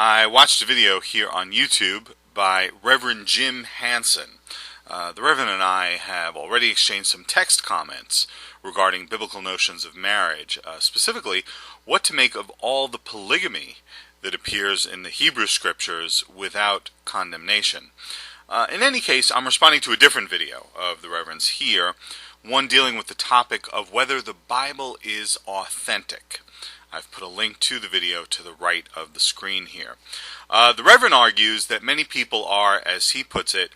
I watched a video here on YouTube by RevJimHanson. The Reverend and I have already exchanged some text comments regarding biblical notions of marriage, specifically what to make of all the polygamy that appears in the Hebrew Scriptures without condemnation. In any case, I'm responding to a different video of the Reverend's here, one dealing with the topic of whether the Bible is authentic. I've put a link to the video to the right of the screen here. The Reverend argues that many people are, as he puts it,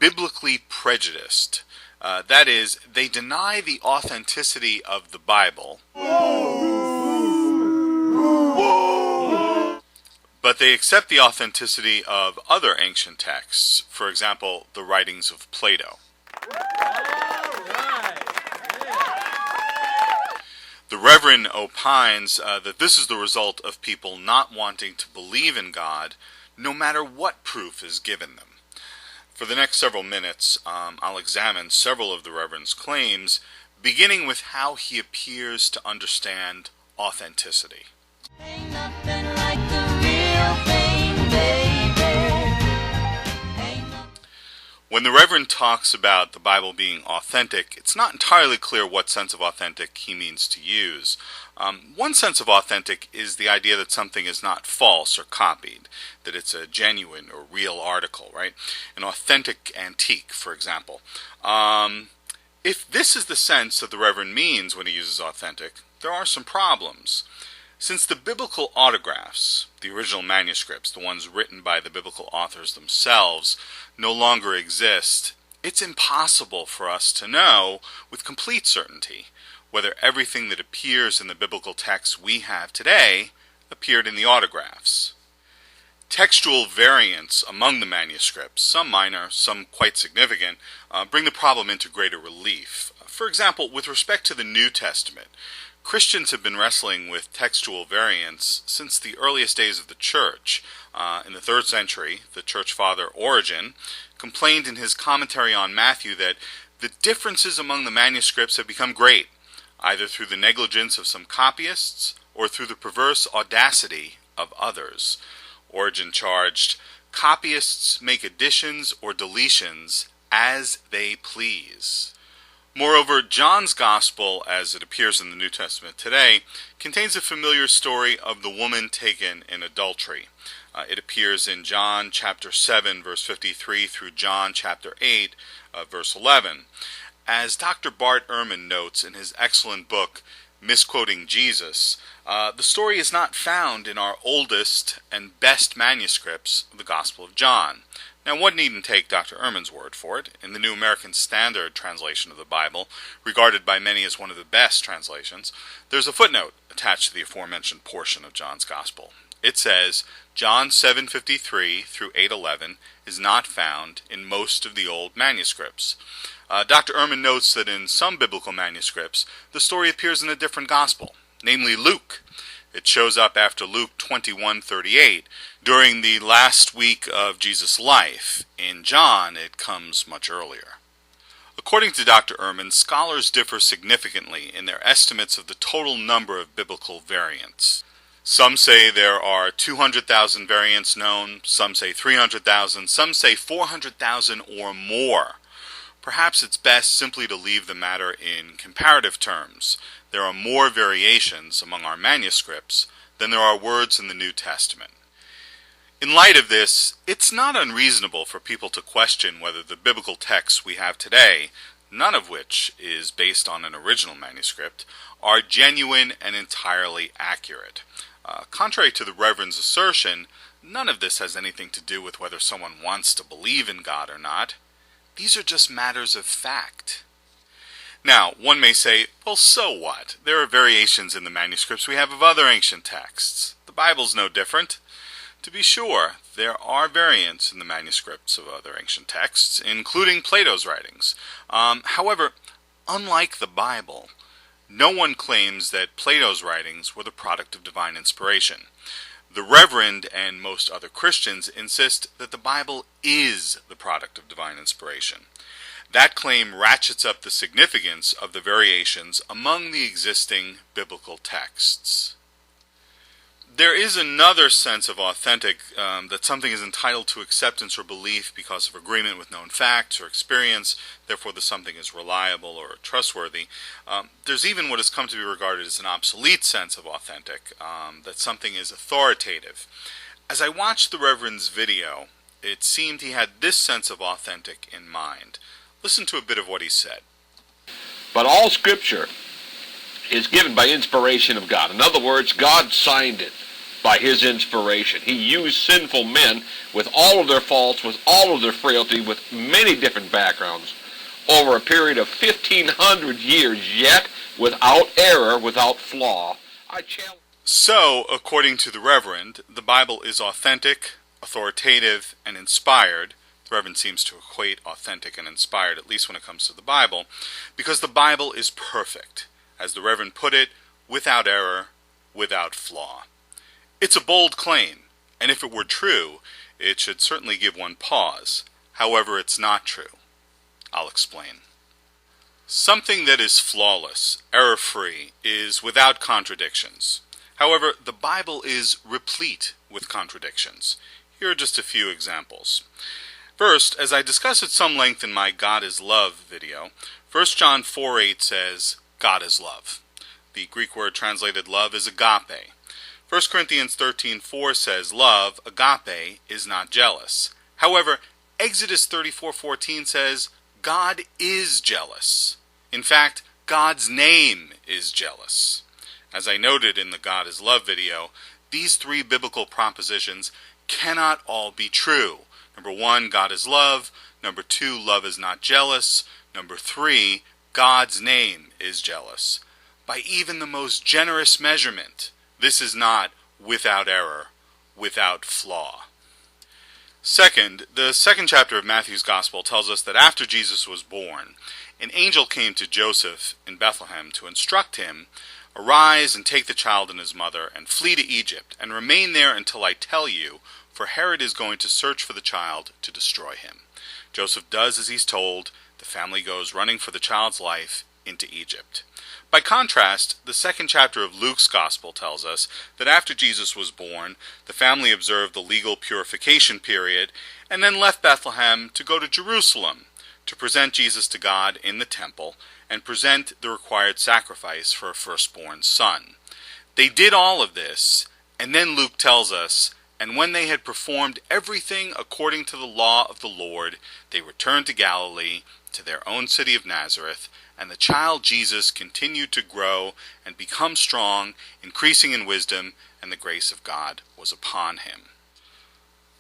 biblically prejudiced. That is, they deny the authenticity of the Bible, but they accept the authenticity of other ancient texts, for example, the writings of Plato. The Reverend opines that this is the result of people not wanting to believe in God, no matter what proof is given them. For the next several minutes, I'll examine several of the Reverend's claims, beginning with how he appears to understand authenticity. Ain't nothing like the real thing, baby. When the Reverend talks about the Bible being authentic, it's not entirely clear what sense of authentic he means to use. One sense of authentic is the idea that something is not false or copied, that it's a genuine or real article, right? An authentic antique, for example. If this is the sense that the Reverend means when he uses authentic, there are some problems. Since the biblical autographs, the original manuscripts, the ones written by the biblical authors themselves, no longer exist, it's impossible for us to know with complete certainty whether everything that appears in the biblical texts we have today appeared in the autographs. Textual variants among the manuscripts, some minor, some quite significant, bring the problem into greater relief. For example, with respect to the New Testament, Christians have been wrestling with textual variants since the earliest days of the Church. In the 3rd century, the Church Father Origen complained in his commentary on Matthew that the differences among the manuscripts have become great, either through the negligence of some copyists or through the perverse audacity of others. Origen charged, "Copyists make additions or deletions as they please." Moreover, John's Gospel, as it appears in the New Testament today, contains a familiar story of the woman taken in adultery. It appears in John chapter 7, verse 53 through John chapter 8, verse 11. As Dr. Bart Ehrman notes in his excellent book, Misquoting Jesus, the story is not found in our oldest and best manuscripts of the Gospel of John. Now, one needn't take Dr. Ehrman's word for it. In the New American Standard translation of the Bible, regarded by many as one of the best translations, there's a footnote attached to the aforementioned portion of John's Gospel. It says, John 7:53 through 8:11 is not found in most of the old manuscripts. Dr. Ehrman notes that in some biblical manuscripts, the story appears in a different gospel, namely Luke. It shows up after Luke 21:38 during the last week of Jesus' life. In John, it comes much earlier. According to Dr. Ehrman, scholars differ significantly in their estimates of the total number of biblical variants. Some say there are 200,000 variants known, some say 300,000, some say 400,000 or more. Perhaps it's best simply to leave the matter in comparative terms. There are more variations among our manuscripts than there are words in the New Testament. In light of this, it's not unreasonable for people to question whether the biblical texts we have today, none of which is based on an original manuscript, are genuine and entirely accurate. Contrary to the Reverend's assertion, none of this has anything to do with whether someone wants to believe in God or not. These are just matters of fact. Now, one may say, well, so what? There are variations in the manuscripts we have of other ancient texts. The Bible's no different. To be sure, there are variants in the manuscripts of other ancient texts, including Plato's writings. However, unlike the Bible, no one claims that Plato's writings were the product of divine inspiration. The Reverend and most other Christians insist that the Bible is the product of divine inspiration. That claim ratchets up the significance of the variations among the existing biblical texts. There is another sense of authentic, that something is entitled to acceptance or belief because of agreement with known facts or experience, therefore the something is reliable or trustworthy. There's even what has come to be regarded as an obsolete sense of authentic, that something is authoritative. As I watched the Reverend's video, it seemed he had this sense of authentic in mind. Listen to a bit of what he said. But all Scripture is given by inspiration of God. In other words, God signed it by His inspiration. He used sinful men with all of their faults, with all of their frailty, with many different backgrounds, over a period of 1,500 years, yet without error, without flaw. So, according to the Reverend, the Bible is authentic, authoritative, and inspired. The Reverend seems to equate authentic and inspired, at least when it comes to the Bible, because the Bible is perfect. As the Reverend put it, without error, without flaw. It's a bold claim, and if it were true, it should certainly give one pause. However, it's not true. I'll explain. Something that is flawless, error-free, is without contradictions. However, the Bible is replete with contradictions. Here are just a few examples. First, as I discuss at some length in my God is Love video, 1 John 4:8 says, God is love. The Greek word translated love is agape. 1 Corinthians 13:4 says love, agape, is not jealous. However, Exodus 34:14 says God is jealous. In fact, God's name is jealous. As I noted in the God is Love video, these three biblical propositions cannot all be true. Number 1, God is love. Number 2, love is not jealous. Number 3, God's name is jealous. By even the most generous measurement, this is not without error, without flaw. Second, the second chapter of Matthew's Gospel tells us that after Jesus was born, an angel came to Joseph in Bethlehem to instruct him, arise and take the child and his mother and flee to Egypt and remain there until I tell you, for Herod is going to search for the child to destroy him. Joseph does as he's told. The family goes running for the child's life into Egypt. By contrast, the second chapter of Luke's Gospel tells us that after Jesus was born, the family observed the legal purification period and then left Bethlehem to go to Jerusalem to present Jesus to God in the temple and present the required sacrifice for a firstborn son. They did all of this, and then Luke tells us, and when they had performed everything according to the law of the Lord, they returned to Galilee, to their own city of Nazareth, and the child Jesus continued to grow and become strong, increasing in wisdom, and the grace of God was upon him.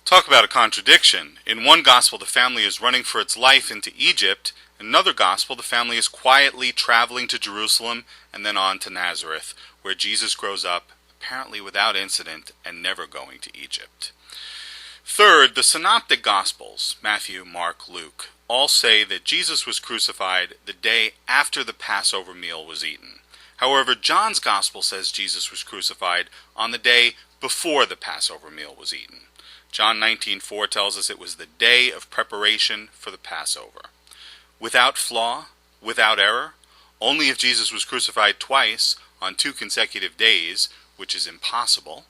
Talk about a contradiction. In one gospel, the family is running for its life into Egypt. In another gospel, the family is quietly traveling to Jerusalem and then on to Nazareth, where Jesus grows up, apparently without incident and never going to Egypt. Third, the synoptic gospels, Matthew, Mark, Luke, all say that Jesus was crucified the day after the Passover meal was eaten. However, John's gospel says Jesus was crucified on the day before the Passover meal was eaten. John 19:4 tells us it was the day of preparation for the Passover. Without flaw, without error, only if Jesus was crucified twice on 2 consecutive days, which is impossible.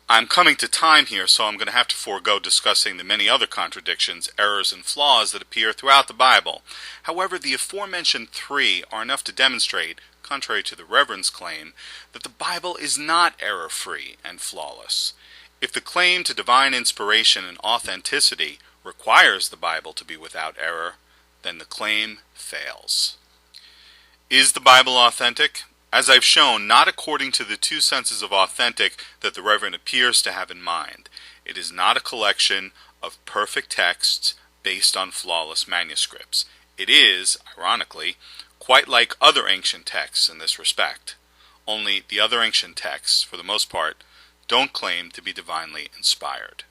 I'm coming to time here, so I'm going to have to forego discussing the many other contradictions, errors, and flaws that appear throughout the Bible. However, the aforementioned 3 are enough to demonstrate, contrary to the Reverend's claim, that the Bible is not error-free and flawless. If the claim to divine inspiration and authenticity requires the Bible to be without error, then the claim fails. Is the Bible authentic? As I've shown, not according to the 2 senses of authentic that the Reverend appears to have in mind. It is not a collection of perfect texts based on flawless manuscripts. It is, ironically, quite like other ancient texts in this respect. Only the other ancient texts, for the most part, don't claim to be divinely inspired.